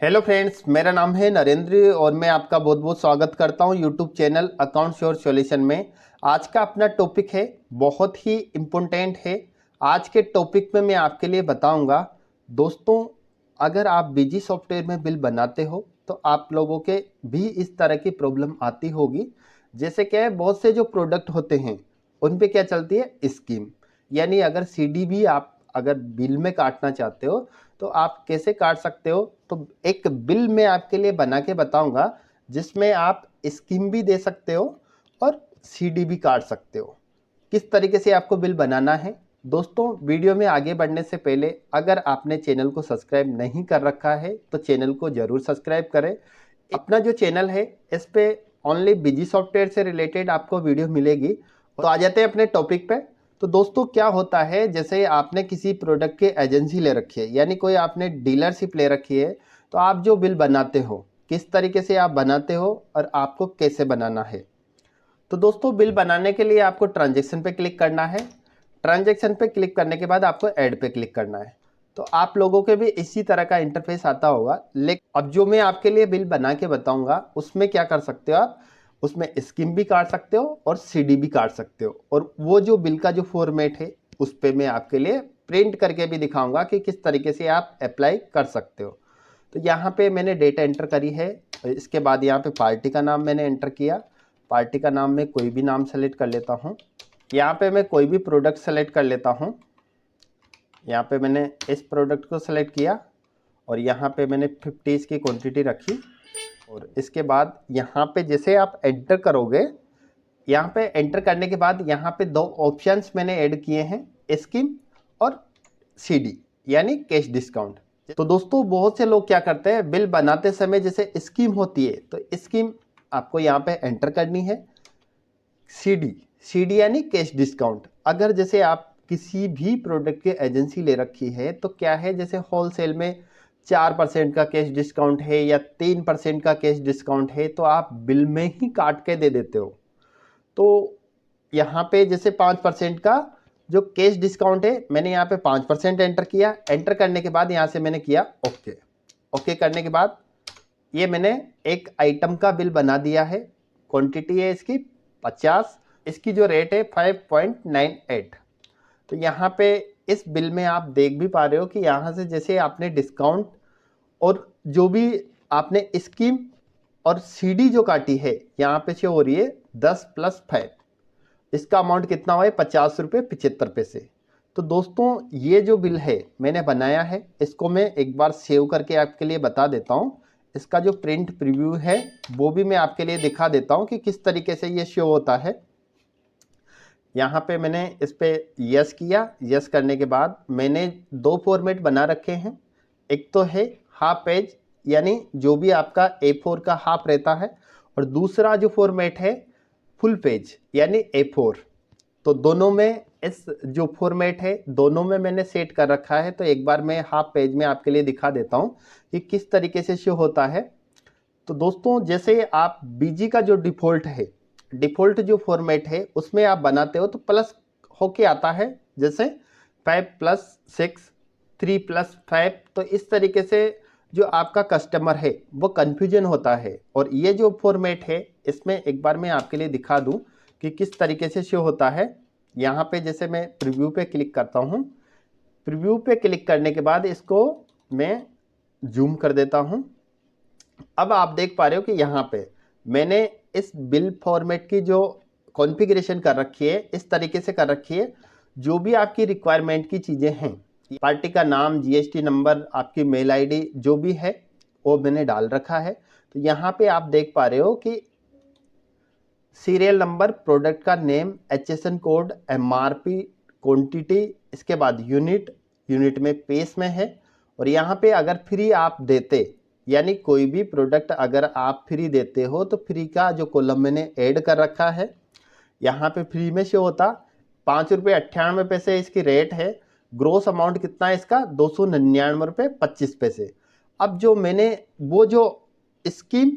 Hello friends, मेरा नाम है नरेंद्र और मैं आपका बहुत बहुत स्वागत करता हूं YouTube channel accounts your solution में। आज का अपना टॉपिक है, बहुत ही इम्पोर्टेंट है। आज के टॉपिक में मैं आपके लिए बताऊंगा। दोस्तों, अगर आप बिजी सॉफ्टवेयर में बिल बनाते हो तो आप लोगों के भी इस तरह की प्रॉब्लम आती होगी। जैसे क्या है, बहुत से जो प्रोडक्ट होते हैं उन पे क्या चलती है, स्कीम। यानी अगर सीडी भी आप अगर बिल में काटना चाहते हो तो आप कैसे काट सकते हो। तो एक बिल मैं आपके लिए बना के बताऊंगा जिसमें आप स्कीम भी दे सकते हो और सीडी भी काट सकते हो। किस तरीके से आपको बिल बनाना है। दोस्तों, वीडियो में आगे बढ़ने से पहले अगर आपने चैनल को सब्सक्राइब नहीं कर रखा है तो चैनल को जरूर सब्सक्राइब करें। अपना जो चैनल है इस पे ओनली बिजी सॉफ्टवेयर से रिलेटेड आपको वीडियो मिलेगी। तो आ जाते हैं अपने टॉपिक पे। तो दोस्तों, क्या होता है, जैसे आपने किसी प्रोडक्ट की एजेंसी ले रखी है, यानी कोई आपने डीलरशिप ले रखी है, तो आप जो बिल बनाते हो किस तरीके से आप बनाते हो और आपको कैसे बनाना है। तो दोस्तों, बिल बनाने के लिए आपको ट्रांजैक्शन पे क्लिक करना है। ट्रांजैक्शन पे क्लिक करने के बाद आपको ऐड पे क्लिक करना है। तो आप लोगों के भी इसी तरह का इंटरफेस आता होगा। लेकिन अब जो मैं आपके लिए बिल बना के बताऊंगा उसमें क्या कर सकते हो आप, उसमें स्कीम भी काट सकते हो और सीडी भी काट सकते हो। और वो जो बिल का जो फॉर्मेट है उस पर मैं आपके लिए प्रिंट करके भी दिखाऊंगा कि किस तरीके से आप अप्लाई कर सकते हो। तो यहाँ पे मैंने डेटा एंटर करी है। इसके बाद यहाँ पे पार्टी का नाम मैंने एंटर किया। पार्टी का नाम में कोई भी नाम सेलेक्ट कर लेता हूँ। यहाँ पे मैं कोई भी प्रोडक्ट सेलेक्ट कर लेता हूँ। यहाँ पे मैंने इस प्रोडक्ट को सेलेक्ट किया और यहाँ पे मैंने 50 की क्वांटिटी रखी। और इसके बाद यहाँ पे जैसे आप एंटर करोगे, यहाँ पे एंटर करने के बाद यहाँ पे दो ऑप्शंस मैंने ऐड किए हैं, स्कीम और सीडी यानी कैश डिस्काउंट। तो दोस्तों, बहुत से लोग क्या करते हैं, बिल बनाते समय जैसे स्कीम होती है तो स्कीम आपको यहाँ पे एंटर करनी है। सीडी सीडी यानी कैश डिस्काउंट। अगर जैसे आप किसी भी प्रोडक्ट की एजेंसी ले रखी है तो क्या है, जैसे होलसेल में 4% का कैश डिस्काउंट है या 3% का कैश डिस्काउंट है तो आप बिल में ही काट के दे देते हो। तो यहाँ पे जैसे 5% का जो कैश डिस्काउंट है, मैंने यहाँ पे 5% एंटर किया। एंटर करने के बाद यहाँ से मैंने किया ओके। ओके करने के बाद ये मैंने एक आइटम का बिल बना दिया है। क्वांटिटी है इसकी 50, इसकी जो रेट है 5.98। तो यहाँ पे इस बिल में आप देख भी पा रहे हो कि यहाँ से जैसे आपने डिस्काउंट और जो भी आपने स्कीम और सीडी जो काटी है, यहाँ पे शो हो रही है 10 + 5। इसका अमाउंट कितना हुआ है, 50 रुपये 75 पैसे। तो दोस्तों, ये जो बिल है मैंने बनाया है, इसको मैं एक बार सेव करके आपके लिए बता देता हूँ। इसका जो प्रिंट प्रीव्यू है वो भी मैं आपके लिए दिखा देता हूँ कि किस तरीके से ये शो होता है। यहाँ पे मैंने इस पर यस किया। यस करने के बाद मैंने दो फॉर्मेट बना रखे हैं। एक तो है हाफ पेज, यानी जो भी आपका A4 का हाफ रहता है, और दूसरा जो फॉर्मेट है फुल पेज यानी A4। तो दोनों में इस जो फॉर्मेट है दोनों में मैंने सेट कर रखा है। तो एक बार मैं हाफ पेज में आपके लिए दिखा देता हूँ कि किस तरीके से शो होता है। तो दोस्तों, जैसे आप बीजी का जो डिफ़ॉल्ट है, डिफ़ॉल्ट जो फॉर्मेट है उसमें आप बनाते हो तो प्लस होके आता है, जैसे 5 + 6 3 + 5। तो इस तरीके से जो आपका कस्टमर है वो कन्फ्यूजन होता है। और ये जो फॉर्मेट है इसमें एक बार मैं आपके लिए दिखा दूं कि किस तरीके से शो होता है। यहाँ पे जैसे मैं प्रीव्यू पे क्लिक करता हूँ। प्रीव्यू पे क्लिक करने के बाद इसको मैं जूम कर देता हूँ। अब आप देख पा रहे हो कि यहाँ पे मैंने इस बिल फॉर्मेट की जो कॉन्फ़िगरेशन कर रखी है इस तरीके से कर रखी है। जो भी आपकी रिक्वायरमेंट की चीज़ें हैं, पार्टी का नाम, जीएसटी नंबर, आपकी मेल आईडी जो भी है वो मैंने डाल रखा है। तो यहाँ पे आप देख पा रहे हो कि सीरियल नंबर, प्रोडक्ट का name, HSN code, MRP, quantity, इसके बाद यूनिट, यूनिट में पेस में है। और यहाँ पे अगर फ्री आप देते, यानी कोई भी प्रोडक्ट अगर आप फ्री देते हो तो फ्री का जो कॉलम मैंने ऐड कर रखा है, यहाँ पे फ्री में शो होता 5.98 रुपये इसकी रेट है। ग्रोस अमाउंट कितना है इसका, 299.25 रुपये। अब जो मैंने वो जो स्कीम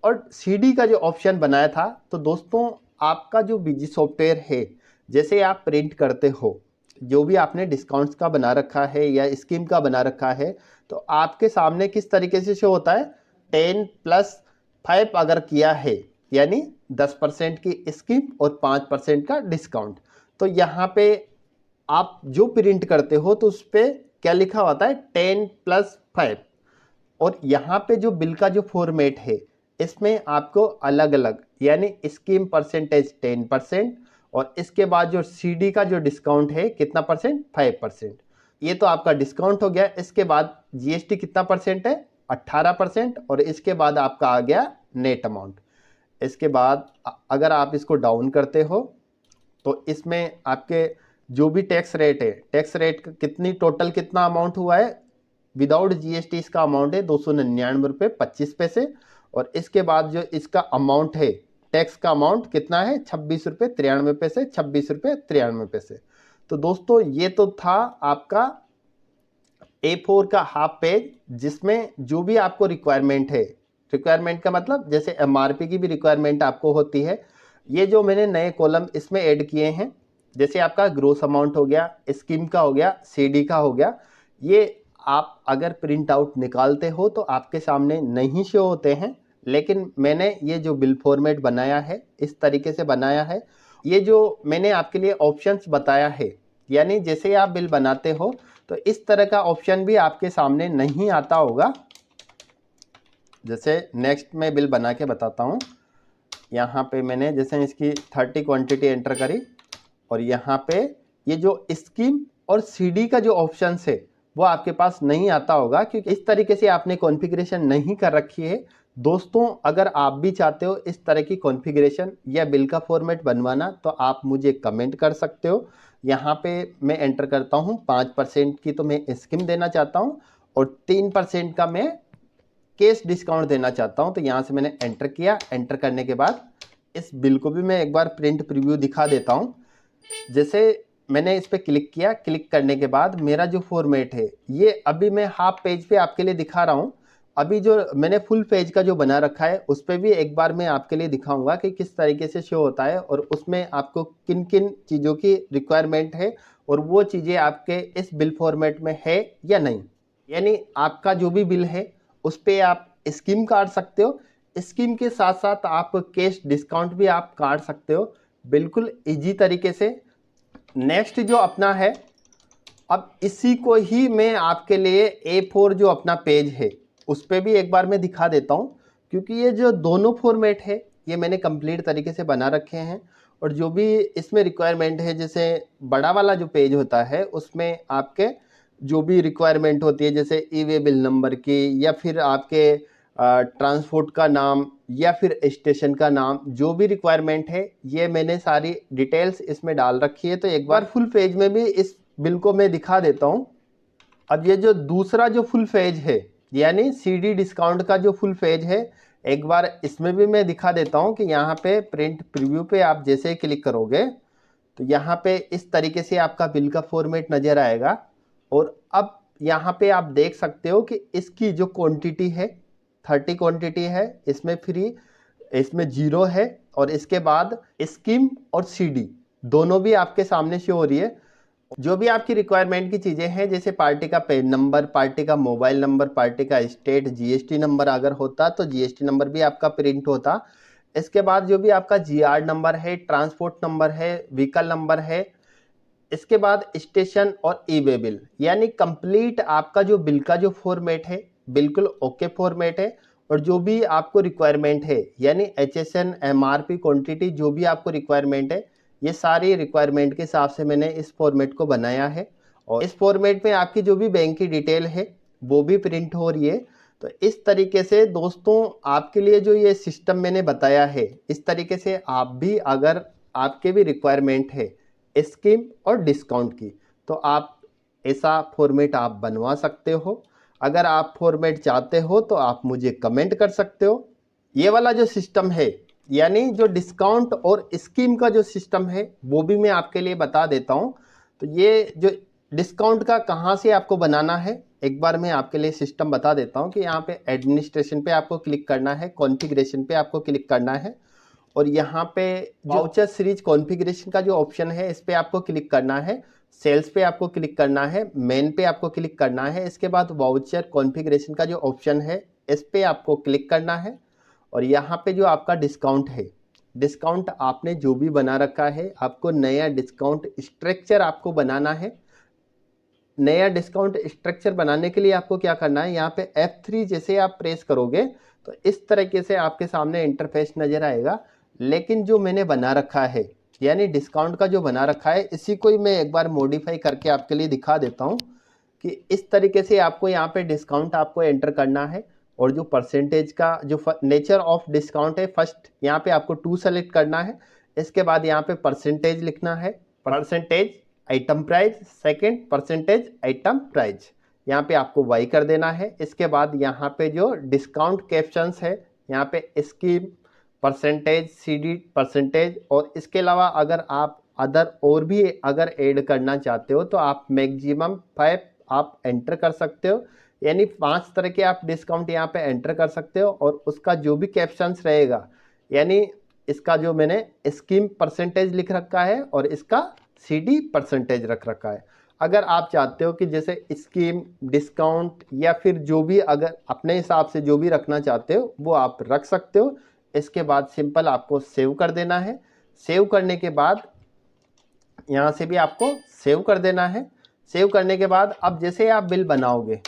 और सीडी का जो ऑप्शन बनाया था, तो दोस्तों आपका जो बिजी सॉफ्टवेयर है, जैसे आप प्रिंट करते हो जो भी आपने डिस्काउंट्स का बना रखा है या स्कीम का बना रखा है, तो आपके सामने किस तरीके से शो होता है, 10+5 अगर किया है यानी 10% की स्कीम और 5% का डिस्काउंट। तो यहाँ पे आप जो प्रिंट करते हो तो उस पर क्या लिखा होता है, 10+5। और यहाँ पे जो बिल का जो फॉर्मेट है इसमें आपको अलग अलग यानी स्कीम परसेंटेज 10% और इसके बाद जो सीडी का जो डिस्काउंट है कितना परसेंट, 5%। ये तो आपका डिस्काउंट हो गया। इसके बाद जीएसटी कितना परसेंट है, 18%। और इसके बाद आपका आ गया नेट अमाउंट। इसके बाद अगर आप इसको डाउन करते हो तो इसमें आपके जो भी टैक्स रेट है, टैक्स रेट कितनी टोटल कितना अमाउंट हुआ है, विदाउट जीएसटी इसका अमाउंट है 299 रुपये 25 पैसे। और इसके बाद जो इसका अमाउंट है, टैक्स का अमाउंट कितना है, 26 रुपये 93 पैसे, 26 रुपये 93 पैसे। तो दोस्तों ये तो था आपका A4 का हाफ पेज, जिसमें जो भी आपको रिक्वायरमेंट है, रिक्वायरमेंट का मतलब जैसे एमआरपी की भी रिक्वायरमेंट आपको होती है, ये जो मैंने नए कॉलम इसमें ऐड किए हैं, जैसे आपका ग्रोस अमाउंट हो गया, स्कीम का हो गया, सीडी का हो गया, ये आप अगर प्रिंट आउट निकालते हो तो आपके सामने नहीं शो होते हैं। लेकिन मैंने ये जो बिल फॉर्मेट बनाया है इस तरीके से बनाया है। ये जो मैंने आपके लिए ऑप्शंस बताया है, यानी जैसे आप बिल बनाते हो तो इस तरह का ऑप्शन भी आपके सामने नहीं आता होगा। जैसे नेक्स्ट मैं बिल बना के बताता हूँ। यहाँ पे मैंने जैसे इसकी 30 क्वांटिटी एंटर करी और यहाँ पे ये जो स्कीम और सीडी का जो ऑप्शन है वो आपके पास नहीं आता होगा, क्योंकि इस तरीके से आपने कॉन्फ़िगरेशन नहीं कर रखी है। दोस्तों अगर आप भी चाहते हो इस तरह की कॉन्फ़िगरेशन या बिल का फॉर्मेट बनवाना तो आप मुझे कमेंट कर सकते हो। यहाँ पे मैं एंटर करता हूँ 5% की तो मैं स्कीम देना चाहता हूँ और 3% का मैं कैश डिस्काउंट देना चाहता हूँ। तो यहाँ से मैंने एंटर किया। एंटर करने के बाद इस बिल को भी मैं एक बार प्रिंट प्रीव्यू दिखा देता हूँ। जैसे मैंने इस पर क्लिक किया, क्लिक करने के बाद मेरा जो फॉर्मेट है ये अभी मैं हाफ पेज पे आपके लिए दिखा रहा हूँ। अभी जो मैंने फुल पेज का जो बना रखा है उस पर भी एक बार मैं आपके लिए दिखाऊंगा कि किस तरीके से शो होता है और उसमें आपको किन किन चीज़ों की रिक्वायरमेंट है और वो चीज़ें आपके इस बिल फॉर्मेट में है या नहीं। यानी आपका जो भी बिल है उस पर आप स्कीम काट सकते हो, स्कीम के साथ साथ आप कैश डिस्काउंट भी आप काट सकते हो, बिल्कुल ईजी तरीके से। नेक्स्ट जो अपना है, अब इसी को ही मैं आपके लिए A4 जो अपना पेज है उस पर भी एक बार मैं दिखा देता हूँ, क्योंकि ये जो दोनों फॉर्मेट है ये मैंने कंप्लीट तरीके से बना रखे हैं। और जो भी इसमें रिक्वायरमेंट है, जैसे बड़ा वाला जो पेज होता है उसमें आपके जो भी रिक्वायरमेंट होती है, जैसे ई वे बिल नंबर की या फिर आपके ट्रांसपोर्ट का नाम या फिर स्टेशन का नाम, जो भी रिक्वायरमेंट है ये मैंने सारी डिटेल्स इसमें डाल रखी है। तो एक बार फुल पेज में भी इस बिल को मैं दिखा देता हूँ। अब ये जो दूसरा जो फुल पेज है यानी सीडी डिस्काउंट का जो फुल पेज है, एक बार इसमें भी मैं दिखा देता हूँ कि यहाँ पे प्रिंट प्रीव्यू पे आप जैसे ही क्लिक करोगे तो यहाँ पे इस तरीके से आपका बिल का फॉर्मेट नज़र आएगा। और अब यहाँ पे आप देख सकते हो कि इसकी जो क्वांटिटी है 30 क्वांटिटी है, इसमें फ्री, इसमें 0 है और इसके बाद स्कीम और सीडी दोनों भी आपके सामने शो हो रही है। जो भी आपकी रिक्वायरमेंट की चीज़ें हैं, जैसे पार्टी का पेन नंबर, पार्टी का मोबाइल नंबर, पार्टी का स्टेट, जीएसटी नंबर अगर होता तो जीएसटी नंबर भी आपका प्रिंट होता। इसके बाद जो भी आपका जीआर नंबर है, ट्रांसपोर्ट नंबर है, व्हीकल नंबर है, इसके बाद स्टेशन और ई वे बिल, यानी कंप्लीट आपका जो बिल का जो फॉर्मेट है बिल्कुल ओके फॉर्मेट है। और जो भी आपको रिक्वायरमेंट है यानी HSN, MRP, क्वांटिटी, जो भी आपको रिक्वायरमेंट है ये सारी रिक्वायरमेंट के हिसाब से मैंने इस फॉर्मेट को बनाया है। और इस फॉर्मेट में आपकी जो भी बैंक की डिटेल है वो भी प्रिंट हो रही है। तो इस तरीके से दोस्तों आपके लिए जो ये सिस्टम मैंने बताया है, इस तरीके से आप भी अगर आपके भी रिक्वायरमेंट है स्कीम और डिस्काउंट की तो आप ऐसा फॉर्मेट आप बनवा सकते हो। अगर आप फॉर्मेट चाहते हो तो आप मुझे कमेंट कर सकते हो। ये वाला जो सिस्टम है यानी जो डिस्काउंट और स्कीम का जो सिस्टम है वो भी मैं आपके लिए बता देता हूँ। तो ये जो डिस्काउंट का कहाँ से आपको बनाना है एक बार मैं आपके लिए सिस्टम बता देता हूँ कि यहाँ पे एडमिनिस्ट्रेशन पे आपको क्लिक करना है, कॉन्फ़िगरेशन पे आपको क्लिक करना है और यहाँ पे वाउचर सीरीज कॉन्फ़िगरेशन का जो ऑप्शन है इस पे आपको क्लिक करना है, सेल्स पे आपको क्लिक करना है, मेन पे आपको क्लिक करना है। इसके बाद वाउचर कॉन्फ़िगरेशन का जो ऑप्शन है इस पे आपको क्लिक करना है और यहाँ पे जो आपका डिस्काउंट है, डिस्काउंट आपने जो भी बना रखा है, आपको नया डिस्काउंट स्ट्रक्चर आपको बनाना है। नया डिस्काउंट स्ट्रक्चर बनाने के लिए आपको क्या करना है, यहाँ पे F3 जैसे आप प्रेस करोगे तो इस तरीके से आपके सामने इंटरफेस नज़र आएगा। लेकिन जो मैंने बना रखा है, यानी डिस्काउंट का जो बना रखा है, इसी को ही मैं एक बार मॉडिफाई करके आपके लिए दिखा देता हूँ कि इस तरीके से आपको यहाँ पे डिस्काउंट आपको एंटर करना है। और जो परसेंटेज का जो नेचर ऑफ डिस्काउंट है, फर्स्ट यहाँ पे आपको 2 सेलेक्ट करना है। इसके बाद यहाँ पे परसेंटेज लिखना है, percentage item price, second percentage item price, यहाँ पे आपको वाई कर देना है। इसके बाद यहाँ पे जो डिस्काउंट कैप्शंस है, यहाँ पे स्कीम, परसेंटेज, सीडी परसेंटेज, और इसके अलावा अगर आप अदर और भी अगर ऐड करना चाहते हो तो आप मैक्सिमम 5 आप एंटर कर सकते हो, यानी 5 तरह के आप डिस्काउंट यहाँ पे एंटर कर सकते हो। और उसका जो भी कैप्शंस रहेगा, यानी इसका जो मैंने स्कीम परसेंटेज लिख रखा है और इसका सीडी परसेंटेज रख रखा है। अगर आप चाहते हो कि जैसे स्कीम, डिस्काउंट या फिर जो भी अगर अपने हिसाब से जो भी रखना चाहते हो वो आप रख सकते हो। इसके बाद सिंपल आपको सेव कर देना है। सेव करने के बाद यहाँ से भी आपको सेव कर देना है। सेव करने के बाद अब जैसे आप बिल बनाओगे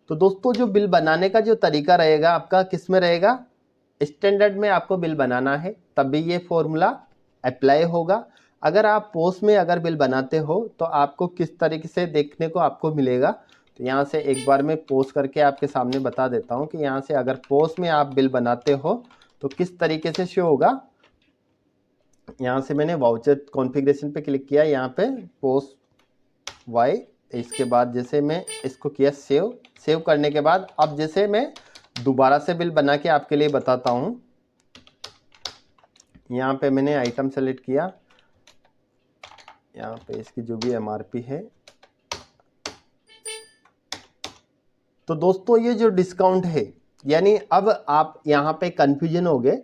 तो दोस्तों जो बिल बनाने का जो तरीका रहेगा आपका किस में रहेगा, स्टैंडर्ड में आपको बिल बनाना है, तभी ये फॉर्मूला अप्लाई होगा। अगर आप पोस्ट में अगर बिल बनाते हो तो आपको किस तरीके से देखने को आपको मिलेगा, तो यहाँ से एक बार मैं पोस्ट करके आपके सामने बता देता हूँ कि यहाँ से अगर पोस्ट में आप बिल बनाते हो तो किस तरीके से शो होगा। यहाँ से मैंने वाउचर कॉन्फ़िगरेशन पे क्लिक किया, यहाँ पे पोस्ट वाई, इसके बाद जैसे मैं इसको किया सेव। सेव करने के बाद अब जैसे मैं दोबारा से बिल बना के आपके लिए बताता हूँ। यहाँ पे मैंने आइटम सेलेक्ट किया, यहाँ पे इसकी जो भी एमआरपी है। तो दोस्तों ये जो डिस्काउंट है, यानी अब आप यहाँ पे कंफ्यूजन हो गए,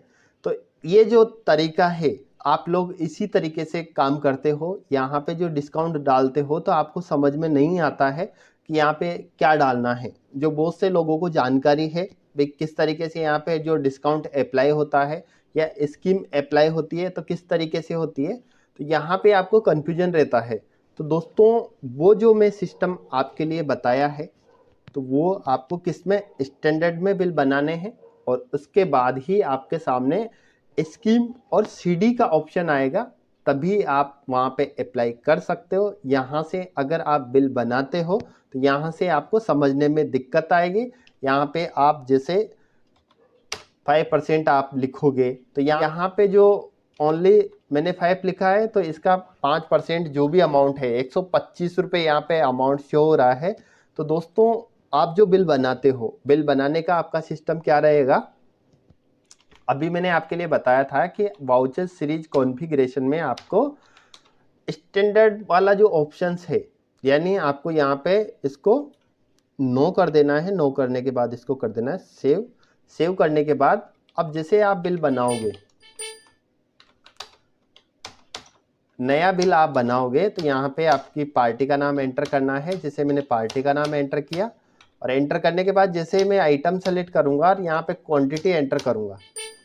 तो ये जो तरीका है आप लोग इसी तरीके से काम करते हो। यहाँ पे जो डिस्काउंट डालते हो तो आपको समझ में नहीं आता है कि यहाँ पे क्या डालना है। जो बहुत से लोगों को जानकारी है भाई किस तरीके से यहाँ पे जो डिस्काउंट अप्लाई होता है या स्कीम अप्लाई होती है तो किस तरीके से होती है, तो यहाँ पे आपको कन्फ्यूजन रहता है। तो दोस्तों वो जो मैं सिस्टम आपके लिए बताया है तो वो आपको किस में, स्टैंडर्ड में बिल बनाने हैं और उसके बाद ही आपके सामने स्कीम और सीडी का ऑप्शन आएगा, तभी आप वहाँ पे अप्लाई कर सकते हो। यहाँ से अगर आप बिल बनाते हो तो यहाँ से आपको समझने में दिक्कत आएगी। यहाँ पे आप जैसे 5% आप लिखोगे तो यहाँ पे जो ओनली मैंने 5 लिखा है तो इसका 5% जो भी अमाउंट है 125 रुपये यहाँ पे अमाउंट शो हो रहा है। तो दोस्तों आप जो बिल बनाते हो, बिल बनाने का आपका सिस्टम क्या रहेगा, अभी मैंने आपके लिए बताया था कि वाउचर सीरीज कॉन्फ़िगरेशन में आपको स्टैंडर्ड वाला जो ऑप्शंस है, यानी आपको यहाँ पे इसको नो कर देना है। नो करने के बाद इसको कर देना है सेव। सेव करने के बाद अब जैसे आप बिल बनाओगे, नया बिल आप बनाओगे तो यहाँ पे आपकी पार्टी का नाम एंटर करना है। जैसे मैंने पार्टी का नाम एंटर किया और एंटर करने के बाद जैसे मैं आइटम सेलेक्ट करूँगा और यहाँ पे क्वांटिटी एंटर करूँगा।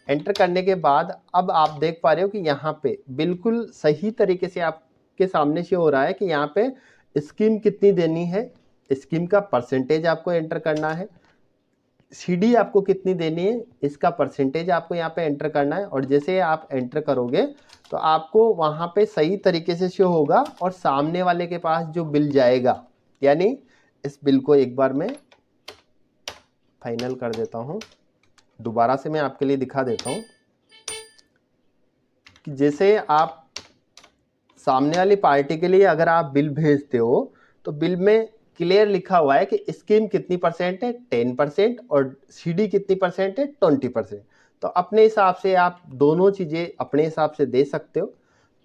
एंटर करने के बाद अब आप देख पा रहे हो कि यहाँ पे बिल्कुल सही तरीके से आपके सामने से हो रहा है कि यहाँ पे स्कीम कितनी देनी है, स्कीम का परसेंटेज आपको एंटर करना है, सीडी आपको कितनी देनी है इसका परसेंटेज आपको यहाँ पे एंटर करना है। और जैसे आप एंटर करोगे तो आपको वहाँ पे सही तरीके से शो होगा और सामने वाले के पास जो बिल जाएगा, यानी इस बिल को एक बार मैं फाइनल कर देता हूँ, दोबारा से मैं आपके लिए दिखा देता हूँ कि जैसे आप सामने वाली पार्टी के लिए अगर आप बिल भेजते हो तो बिल में क्लियर लिखा हुआ है कि स्कीम कितनी परसेंट है 10% और सीडी कितनी परसेंट है 20%। तो अपने हिसाब से आप दोनों चीज़ें अपने हिसाब से दे सकते हो।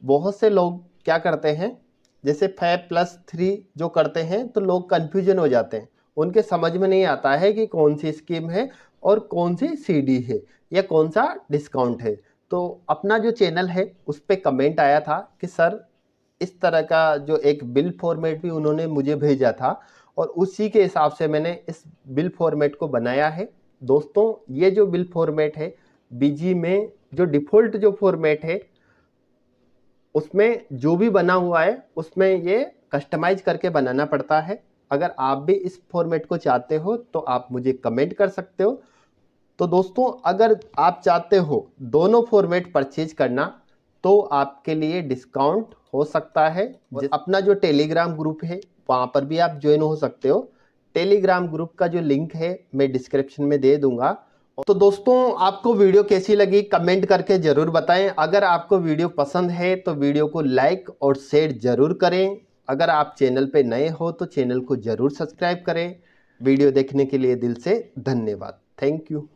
बहुत से लोग क्या करते हैं, जैसे 5+3 जो करते हैं तो लोग कन्फ्यूजन हो जाते हैं, उनके समझ में नहीं आता है कि कौन सी स्कीम है और कौन सी सीडी है या कौन सा डिस्काउंट है। तो अपना जो चैनल है उस पर कमेंट आया था कि सर इस तरह का जो एक बिल फॉर्मेट भी उन्होंने मुझे भेजा था और उसी के हिसाब से मैंने इस बिल फॉर्मेट को बनाया है। दोस्तों ये जो बिल फॉर्मेट है बीजी में जो डिफ़ॉल्ट जो फॉर्मेट है उसमें जो भी बना हुआ है उसमें ये कस्टमाइज करके बनाना पड़ता है। अगर आप भी इस फॉर्मेट को चाहते हो तो आप मुझे कमेंट कर सकते हो। तो दोस्तों अगर आप चाहते हो दोनों फॉर्मेट परचेज करना तो आपके लिए डिस्काउंट हो सकता है। और अपना जो टेलीग्राम ग्रुप है वहाँ पर भी आप ज्वाइन हो सकते हो। टेलीग्राम ग्रुप का जो लिंक है मैं डिस्क्रिप्शन में दे दूंगा। तो दोस्तों आपको वीडियो कैसी लगी कमेंट करके ज़रूर बताएं। अगर आपको वीडियो पसंद है तो वीडियो को लाइक और शेयर ज़रूर करें। अगर आप चैनल पे नए हो तो चैनल को ज़रूर सब्सक्राइब करें। वीडियो देखने के लिए दिल से धन्यवाद। Thank you.